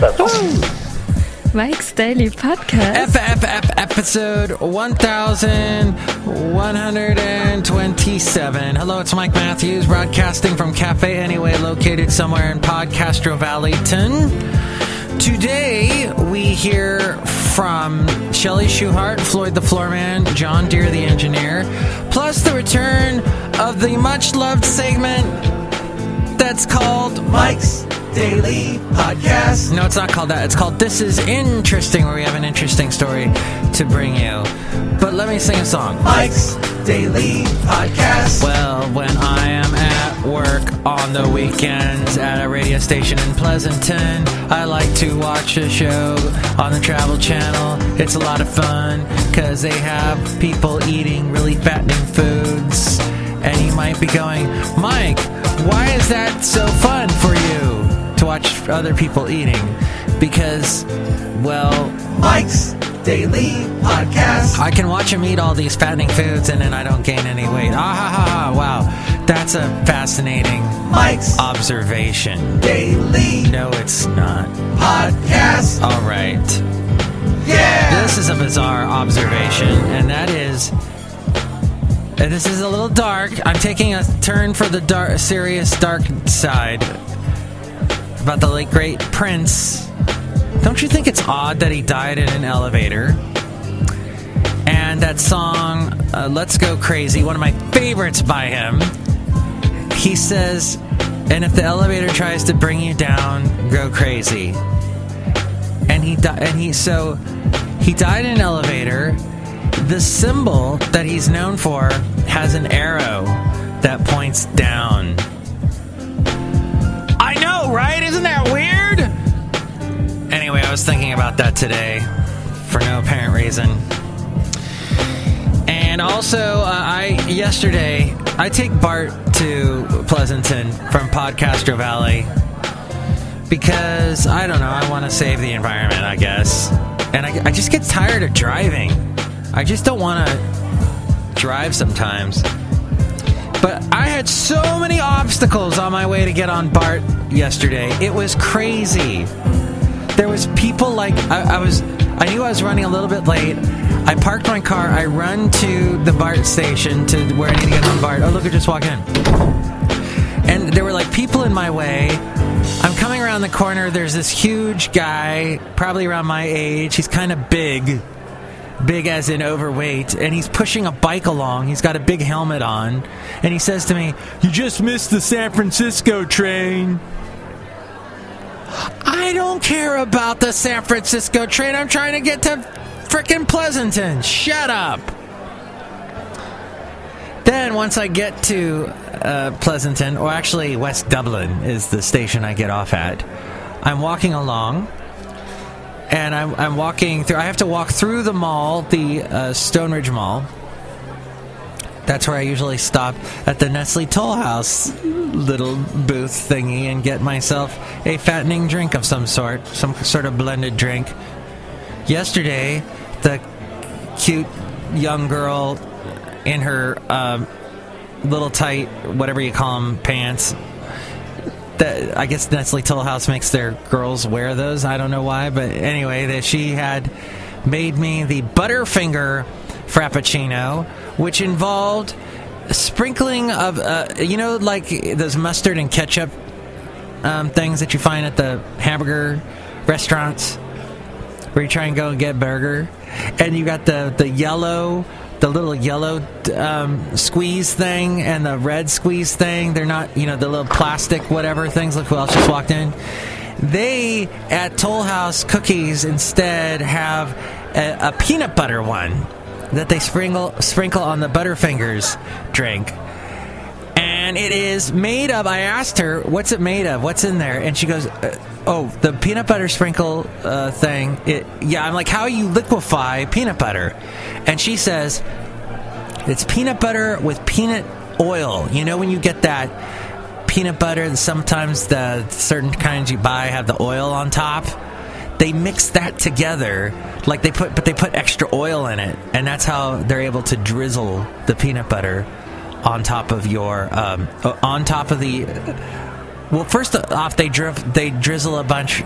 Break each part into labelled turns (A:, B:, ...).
A: Awesome.
B: Mike's Daily Podcast.
C: Episode 1127. Hello, it's Mike Matthews, broadcasting from Cafe Anyway, located somewhere in Podcastro Valleyton. Today, we hear from Chely Shoehart, Floyd the Floorman, John Deere the engineer, plus the return of the much-loved segment that's called Mike's Daily Podcast. No, it's not called that. It's called This Is Interesting, where we have an interesting story to bring you. But let me sing a song. Mike's Daily Podcast. Well, when I am at work on the weekends at a radio station in Pleasanton, I like to watch a show on the Travel Channel. It's a lot of fun because they have people eating really fattening foods. And you might be going, Mike, why is that so fun for you? To watch other people eating, because, well, Mike's Daily Podcast. I can watch him eat all these fattening foods and then I don't gain any weight. Wow, that's a fascinating Mike's observation. Daily. No, it's not. Podcast. All right. Yeah. This is a bizarre observation, and that is. And this is a little dark. I'm taking a turn for the serious dark side. About the late great Prince. Don't you think it's odd that he died in an elevator? And that song, Let's Go Crazy, one of my favorites by him. He says, and if the elevator tries to bring you down, go crazy. And he died in an elevator. The symbol that he's known for has an arrow that points down. I know, right? Isn't that weird? Anyway, I was thinking about that today for no apparent reason. And also, yesterday, I take Bart to Pleasanton from Podcastro Valley because, I don't know, I want to save the environment, I guess. And I just get tired of driving. I just don't want to drive sometimes. But I had so many obstacles on my way to get on BART yesterday. It was crazy. There was people like, I knew I was running a little bit late. I parked my car. I run to the BART station to where I need to get on BART. Oh, look, I just walked in. And there were like people in my way. I'm coming around the corner. There's this huge guy, probably around my age. He's kind of big as in overweight, and he's pushing a bike along. He's got a big helmet on, and he says to me, "You just missed the San Francisco train." I don't care about the San Francisco train. I'm trying to get to frickin' Pleasanton. Shut up. Then once I get to Pleasanton, or actually West Dublin is the station I get off at, I'm walking along. And I'm walking through. I have to walk through the mall, the Stone Ridge Mall. That's where I usually stop at the Nestle Toll House little booth thingy and get myself a fattening drink of some sort of blended drink. Yesterday, the cute young girl in her little tight, whatever you call them, pants. I guess Nestle Toll House makes their girls wear those. I don't know why, but anyway, that she had made me the Butterfinger Frappuccino, which involved sprinkling of, like those mustard and ketchup things that you find at the hamburger restaurants, where you try and go and get a burger, and you got the little yellow squeeze thing and the red squeeze thing. They're not, the little plastic whatever things. Look who else just walked in. They, at Toll House Cookies, instead have a peanut butter one that they sprinkle on the Butterfingers drink. And it is made of, I asked her, what's it made of? What's in there? And she goes, the peanut butter sprinkle thing. I'm like, how you liquefy peanut butter? And she says, it's peanut butter with peanut oil. You know when you get that peanut butter, sometimes the certain kinds you buy have the oil on top? They mix that together, like they put extra oil in it, and that's how they're able to drizzle the peanut butter on top of your on top of the. Well, first off, they drizzle a bunch,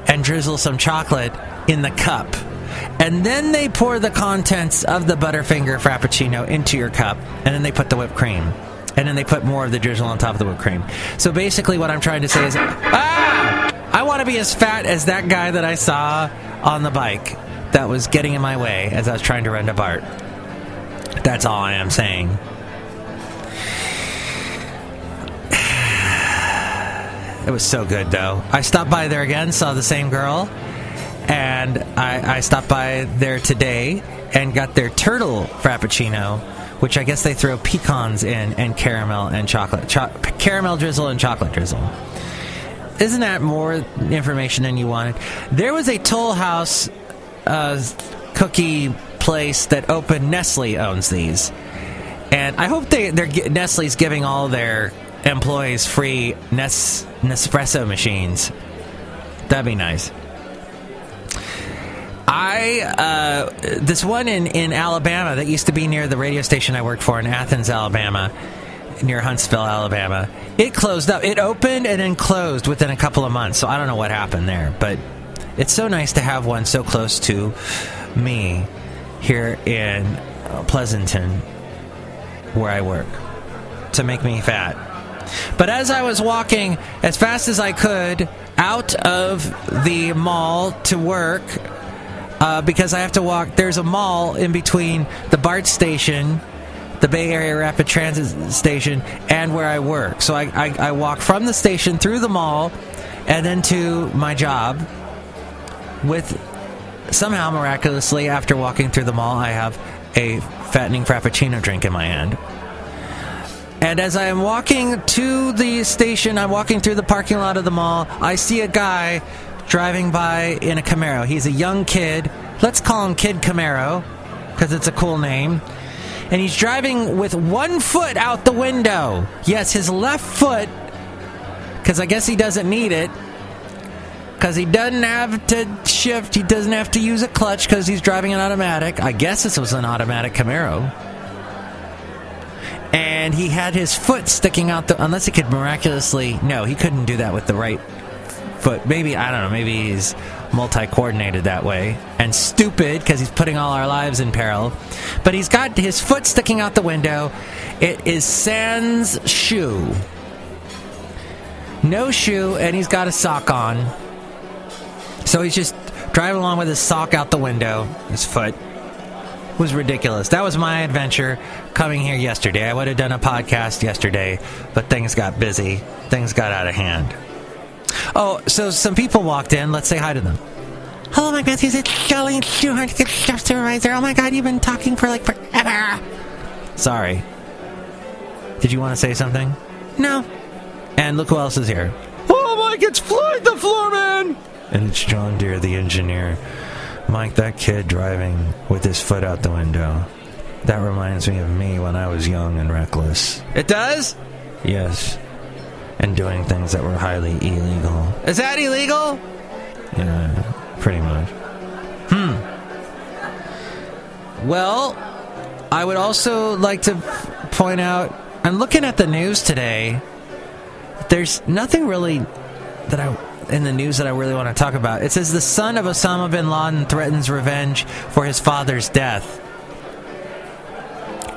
C: and drizzle some chocolate in the cup. And then they pour the contents of the Butterfinger Frappuccino into your cup, and then they put the whipped cream. And then they put more of the drizzle on top of the whipped cream. So basically what I'm trying to say is, I want to be as fat as that guy that I saw on the bike that was getting in my way as I was trying to rent a BART. That's all I am saying. It was so good, though. I stopped by there again, saw the same girl, and I stopped by there today and got their turtle Frappuccino, which I guess they throw pecans in and caramel and chocolate. Caramel drizzle and chocolate drizzle. Isn't that more information than you wanted? There was a Toll House cookie place that opened. Nestle owns these. And I hope Nestle's giving all their employees free Nespresso machines. That'd be nice. This one in Alabama that used to be near the radio station I worked for in Athens, Alabama, near Huntsville, Alabama, it closed up. It opened and then closed within a couple of months, so I don't know what happened there, but it's so nice to have one so close to me here in Pleasanton, where I work, to make me fat. But as I was walking as fast as I could out of the mall to work, because I have to walk, there's a mall in between the BART station, the Bay Area Rapid Transit station, and where I work. So I walk from the station through the mall and then to my job with, somehow miraculously, after walking through the mall, I have a fattening Frappuccino drink in my hand. And as I am walking to the station, I'm walking through the parking lot of the mall, I see a guy driving by in a Camaro. He's a young kid. Let's call him Kid Camaro, because it's a cool name. And he's driving with one foot out the window. Yes, his left foot, because I guess he doesn't need it, because he doesn't have to shift, he doesn't have to use a clutch because he's driving an automatic. I guess this was an automatic Camaro. And he had his foot sticking out unless he could miraculously, no, he couldn't do that with the right foot. Maybe, I don't know, maybe he's multi-coordinated that way. And stupid, because he's putting all our lives in peril. But he's got his foot sticking out the window. It is sans shoe. No shoe, and he's got a sock on. So he's just driving along with his sock out the window, his foot. It was ridiculous. That was my adventure coming here yesterday. I would have done a podcast yesterday, but things got busy. Things got out of hand. Oh, so some people walked in. Let's say hi to them. Hello, my besties. It's Chely Shoehart, the chef supervisor. Oh my god, you've been talking for like forever. Sorry. Did you want to say something? No. And look who else is here. Oh, Mike, it's Floyd the Floorman! And it's John Deere, the engineer. Mike, that kid driving with his foot out the window. That reminds me of me when I was young and reckless. It does? Yes. And doing things that were highly illegal. Is that illegal? Yeah, pretty much. Well, I would also like to point out, I'm looking at the news today. There's nothing really in the news that I really want to talk about. It says the son of Osama bin Laden threatens revenge for his father's death.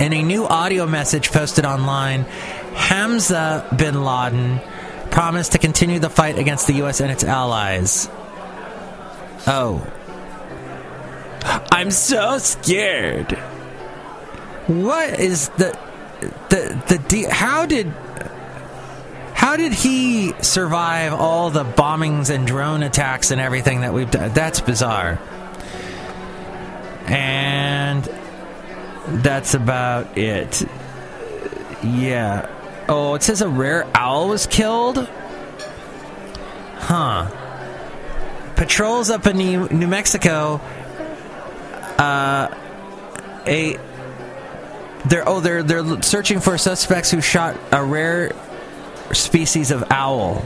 C: In a new audio message posted online, Hamza bin Laden promised to continue the fight against the U.S. and its allies. Oh. I'm so scared. What is How did he survive all the bombings and drone attacks and everything that we've done? That's bizarre. And that's about it. Yeah. Oh, it says a rare owl was killed? Huh. Patrols up in New Mexico, they're searching for suspects who shot a rare species of owl.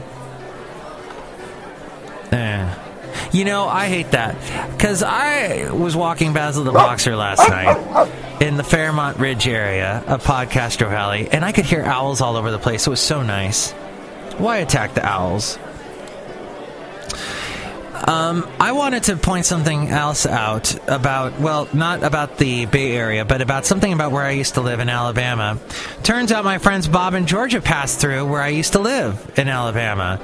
C: You know, I hate that, because I was walking Basil the Boxer last night in the Fairmont Ridge area of Podcastro Valley, and I could hear owls all over the place. It was so nice. Why attack the owls? I wanted to point something else out about, well, not about the Bay Area, but about something about where I used to live in Alabama. Turns out my friends Bob and Georgia passed through where I used to live in Alabama.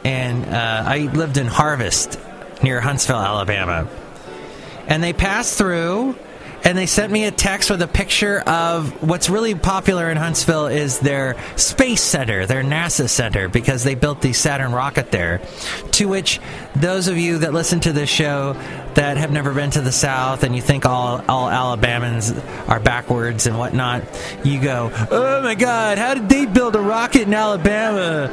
C: And I lived in Harvest, near Huntsville, Alabama. And they passed through, and they sent me a text with a picture of what's really popular in Huntsville is their space center, their NASA center, because they built the Saturn rocket there. To which those of you that listen to this show that have never been to the South and you think all Alabamans are backwards and whatnot, you go, oh my God, how did they build a rocket in Alabama?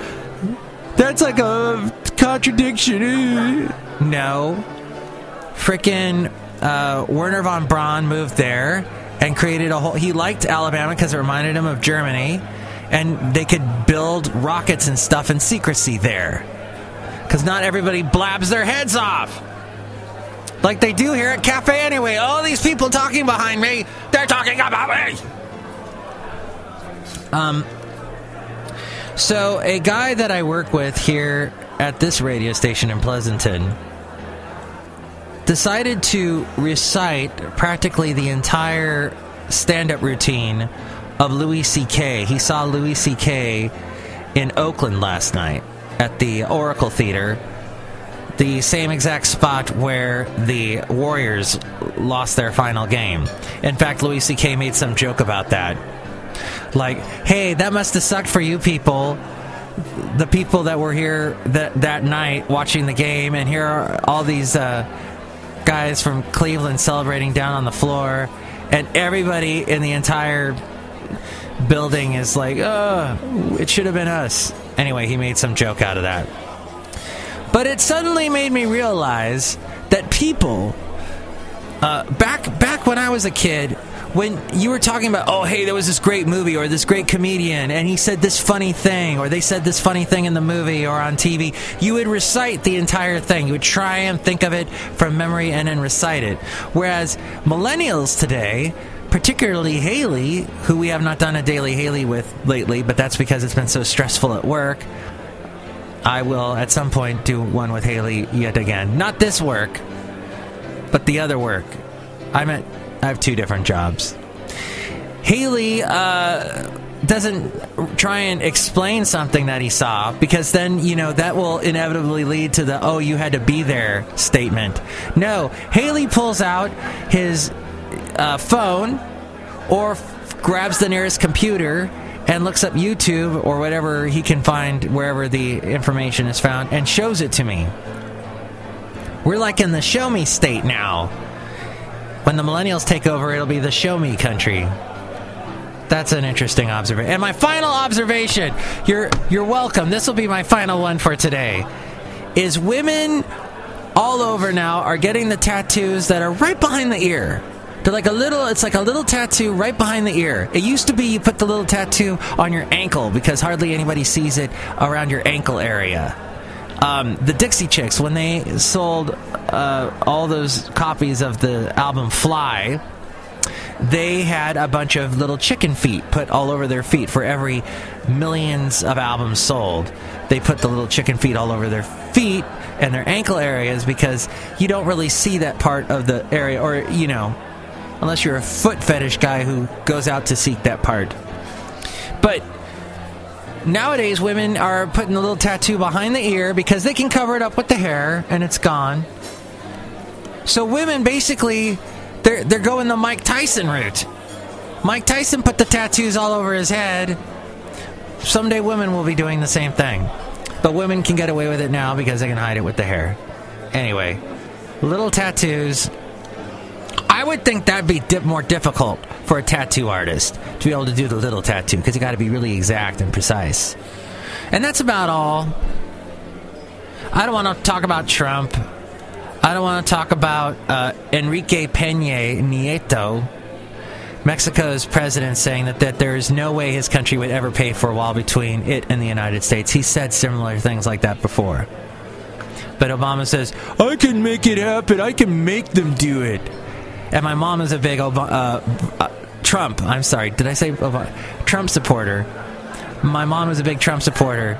C: That's like a contradiction. No. Frickin' Werner von Braun moved there and created a whole... He liked Alabama because it reminded him of Germany, and they could build rockets and stuff in secrecy there. Because not everybody blabs their heads off. Like they do here at Cafe Anyway. All these people talking behind me, they're talking about me! So a guy that I work with here at this radio station in Pleasanton decided to recite practically the entire stand-up routine of Louis C.K. He saw Louis C.K. in Oakland last night at the Oracle Theater, the same exact spot where the Warriors lost their final game. In fact, Louis C.K. made some joke about that. Like, hey, that must have sucked for you people, the people that were here that night watching the game, and here are all these guys from Cleveland celebrating down on the floor, and everybody in the entire building is like, oh, it should have been us. Anyway, he made some joke out of that. But it suddenly made me realize that people, back when I was a kid, when you were talking about, oh, hey, there was this great movie or this great comedian, and he said this funny thing, or they said this funny thing in the movie or on TV, you would recite the entire thing. You would try and think of it from memory and then recite it. Whereas millennials today, particularly Haley, who we have not done a Daily Haley with lately, but that's because it's been so stressful at work. I will, at some point, do one with Haley yet again. Not this work, but the other work. I have two different jobs. Haley doesn't try and explain something that he saw, because then, that will inevitably lead to the, oh, you had to be there statement. No, Haley pulls out his phone or grabs the nearest computer and looks up YouTube or whatever he can find wherever the information is found and shows it to me. We're like in the show me state now. When the millennials take over, it'll be the show me country. That's an interesting observation. And my final observation, you're welcome. This will be my final one for today. Is women all over now are getting the tattoos that are right behind the ear. They're like it's like a little tattoo right behind the ear. It used to be you put the little tattoo on your ankle because hardly anybody sees it around your ankle area. The Dixie Chicks, when they sold all those copies of the album Fly, they had a bunch of little chicken feet put all over their feet. For every millions of albums sold, they put the little chicken feet all over their feet and their ankle areas, because you don't really see that part of the area, or, unless you're a foot fetish guy who goes out to seek that part. But nowadays, women are putting a little tattoo behind the ear because they can cover it up with the hair and it's gone. So women basically, they're going the Mike Tyson route. Mike Tyson put the tattoos all over his head. Someday women will be doing the same thing. But women can get away with it now because they can hide it with the hair. Anyway, little tattoos. I would think that'd be more difficult for a tattoo artist to be able to do the little tattoo, because you got to be really exact and precise. And that's about all. I don't want to talk about Trump. I don't want to talk about Enrique Peña Nieto, Mexico's president, saying that there is no way his country would ever pay for a wall between it and the United States. He said similar things like that before. But Obama says, I can make it happen. I can make them do it. And my mom is a big Trump supporter. My mom was a big Trump supporter.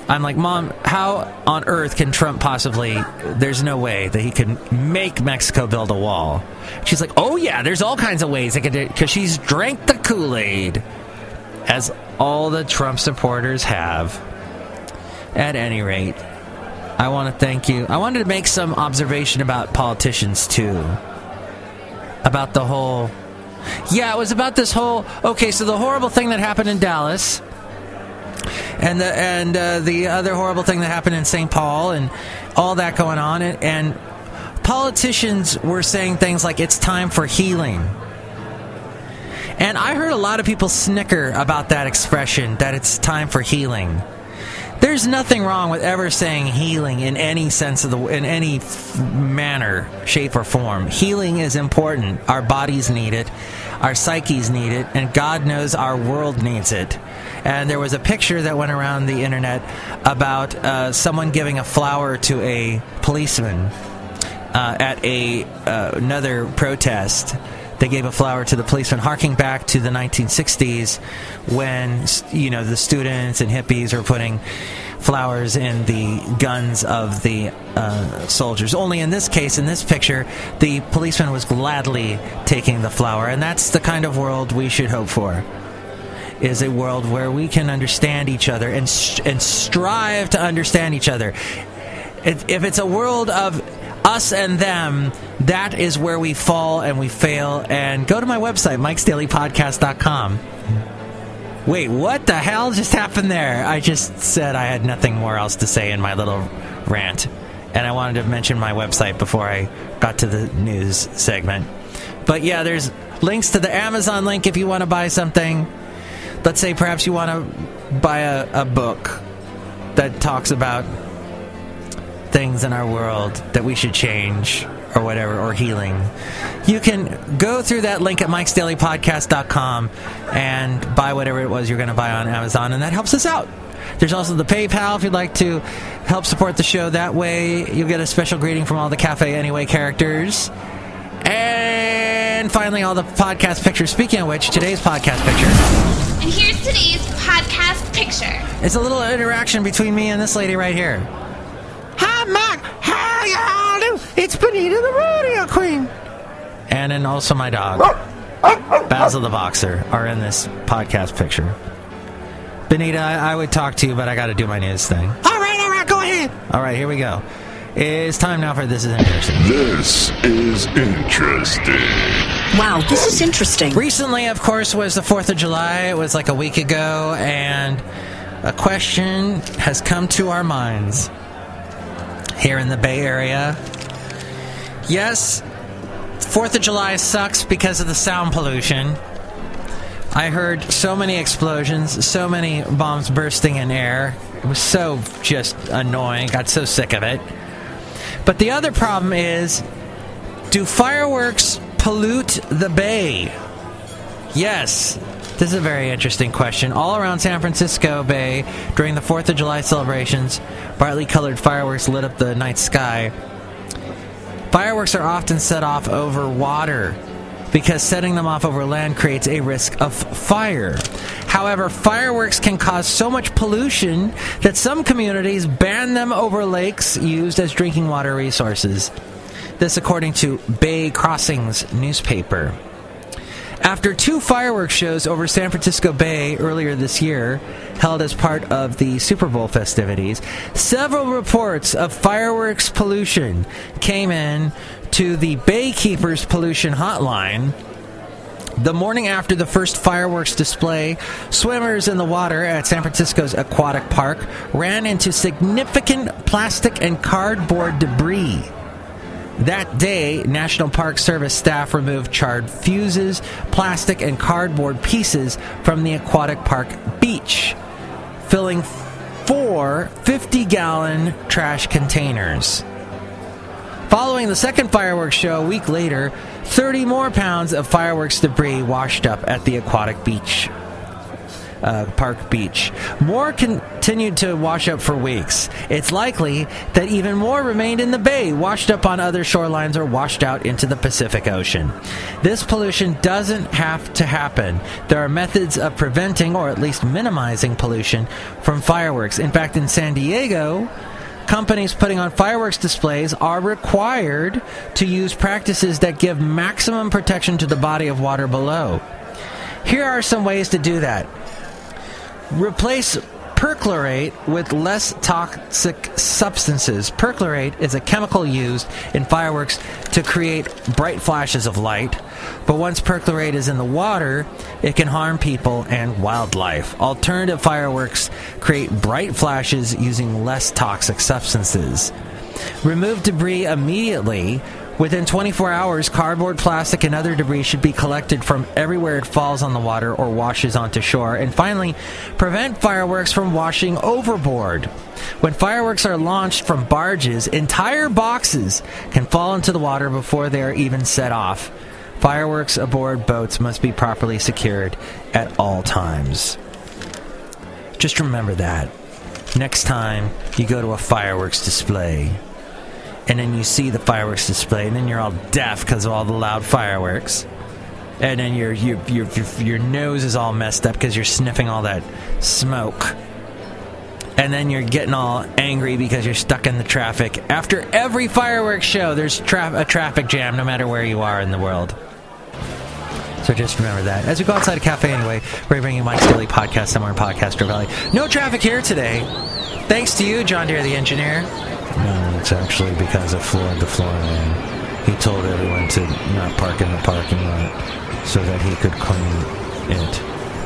C: I'm like, Mom, how on earth can Trump possibly... There's no way that he can make Mexico build a wall. She's like, oh, yeah, there's all kinds of ways they could do it, because she's drank the Kool-Aid, as all the Trump supporters have. At any rate, I want to thank you. I wanted to make some observation about politicians, too. About the whole... Yeah, it was about this whole... Okay, so the horrible thing that happened in Dallas... And the other horrible thing that happened in St. Paul and all that going on. And politicians were saying things like, it's time for healing. And I heard a lot of people snicker about that expression, that it's time for healing. There's nothing wrong with ever saying healing in any sense of in any manner, shape, or form. Healing is important. Our bodies need it. Our psyches need it. And God knows our world needs it. And there was a picture that went around the internet about someone giving a flower to a policeman at another protest. They gave a flower to the policeman, harking back to the 1960s when, you know, the students and hippies were putting flowers in the guns of the soldiers. Only in this case, in this picture, the policeman was gladly taking the flower. And that's the kind of world we should hope for. Is a world where we can understand each other and strive to understand each other. If it's a world of us and them, that is where we fall and we fail. And go to my website, MIKEs-DAILY-PODCAST.com. Wait, what the hell just happened there? I just said I had nothing more else to say in my little rant. And I wanted to mention my website before I got to the news segment. But yeah, there's links to the Amazon link if you want to buy something. Let's say perhaps you want to buy a book that talks about things in our world that we should change or whatever, or healing. You can go through that link at MIKEs-DAILY-PODCAST.com and buy whatever it was you're going to buy on Amazon, and that helps us out. There's also the PayPal if you'd like to help support the show that way. You'll get a special greeting from all the Cafe Anyway characters. And finally, all the podcast pictures. Speaking of which, today's podcast picture...
A: And here's today's podcast picture.
C: It's a little interaction between me and this lady right here. Hi, Mike. How y'all do? It's Benita, the rodeo queen. And then also my dog, Basil the boxer, are in this podcast picture. Benita, I would talk to you, but I got to do my news thing. All right, go ahead. All right, here we go. It's time now for This Is Interesting.
D: This is interesting.
E: Wow, this is interesting.
C: Recently, of course, was the 4th of July. It was like a week ago, and a question has come to our minds here in the Bay Area. Yes, 4th of July sucks because of the sound pollution. I heard so many explosions, so many bombs bursting in air. It was so just annoying. Got so sick of it. But the other problem is, do fireworks pollute the Bay? Yes, this is a very interesting question. All around San Francisco Bay, during the 4th of July celebrations, brightly colored fireworks lit up the night sky. Fireworks are often set off over water, because setting them off over land creates a risk of fire. However, fireworks can cause so much pollution that some communities ban them over lakes used as drinking water resources. This according to Bay Crossings newspaper. After 2 fireworks shows over San Francisco Bay earlier this year, held as part of the Super Bowl festivities, several reports of fireworks pollution came in to the Baykeepers Pollution Hotline. The morning after the first fireworks display, swimmers in the water at San Francisco's aquatic park ran into significant plastic and cardboard debris. That day, National Park Service staff removed charred fuses, plastic, and cardboard pieces from the aquatic park beach, filling 4 50-gallon trash containers. Following the second fireworks show a week later, 30 more pounds of fireworks debris washed up at the aquatic beach. Park Beach. More continued to wash up for weeks. It's likely that even more remained in the bay, washed up on other shorelines or washed out into the Pacific Ocean. This pollution doesn't have to happen. There are methods of preventing or at least minimizing pollution from fireworks. In fact, in San Diego, companies putting on fireworks displays are required to use practices that give maximum protection to the body of water below. Here are some ways to do that. Replace perchlorate with less toxic substances. Perchlorate is a chemical used in fireworks to create bright flashes of light, but once perchlorate is in the water, it can harm people and wildlife. Alternative fireworks create bright flashes using less toxic substances. Remove debris immediately. Within 24 hours, cardboard, plastic, and other debris should be collected from everywhere it falls on the water or washes onto shore. And finally, prevent fireworks from washing overboard. When fireworks are launched from barges, entire boxes can fall into the water before they are even set off. Fireworks aboard boats must be properly secured at all times. Just remember that. Next time you go to a fireworks display, and then you see the fireworks display, and then you're all deaf because of all the loud fireworks, and then your nose is all messed up because you're sniffing all that smoke, and then you're getting all angry because you're stuck in the traffic. After every fireworks show, there's a traffic jam no matter where you are in the world. So just remember that. As we go outside a cafe anyway, we're bringing you Mike's Daily Podcast somewhere in Podcastro Valley. No traffic here today. Thanks to you, John Deere the engineer. No, it's actually because of Floyd the Floorman. He told everyone to not park in the parking lot so that he could clean it.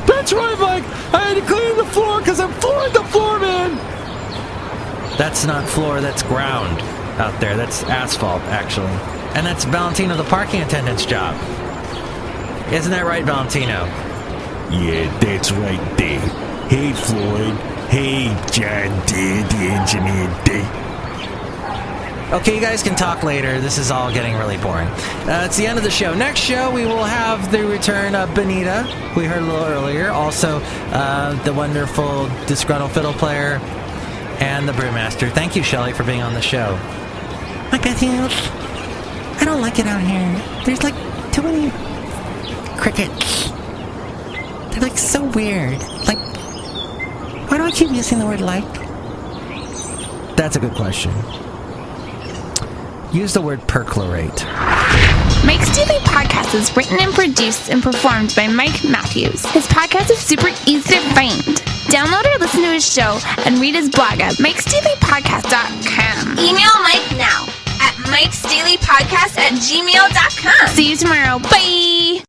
C: That's right, Mike! I had to clean the floor because I'm Floyd the Floorman! That's not floor, that's ground out there. That's asphalt, actually. And that's Valentino, the parking attendant's job. Isn't that right, Valentino?
D: Yeah, that's right there. Hey, Floyd. Hey, John Deere, the engineer there.
C: Okay, you guys can talk later. This is all getting really boring. It's the end of the show. Next show, we will have the return of Benita, who we heard a little earlier. Also, the wonderful Disgruntled Fiddle Player and the Brewmaster. Thank you, Chely, for being on the show. Like, I don't like it out here. There's, like, too many crickets. They're, like, so weird. Like, why do I keep using the word like? That's a good question. Use the word perchlorate.
A: Mike's Daily Podcast is written and produced and performed by Mike Matthews. His podcast is super easy to find. Download or listen to his show and read his blog at MIKEs-DAILY-PODCAST.com. Email Mike now at MIKEs-DAILY-PODCAST@gmail.com. See you tomorrow. Bye!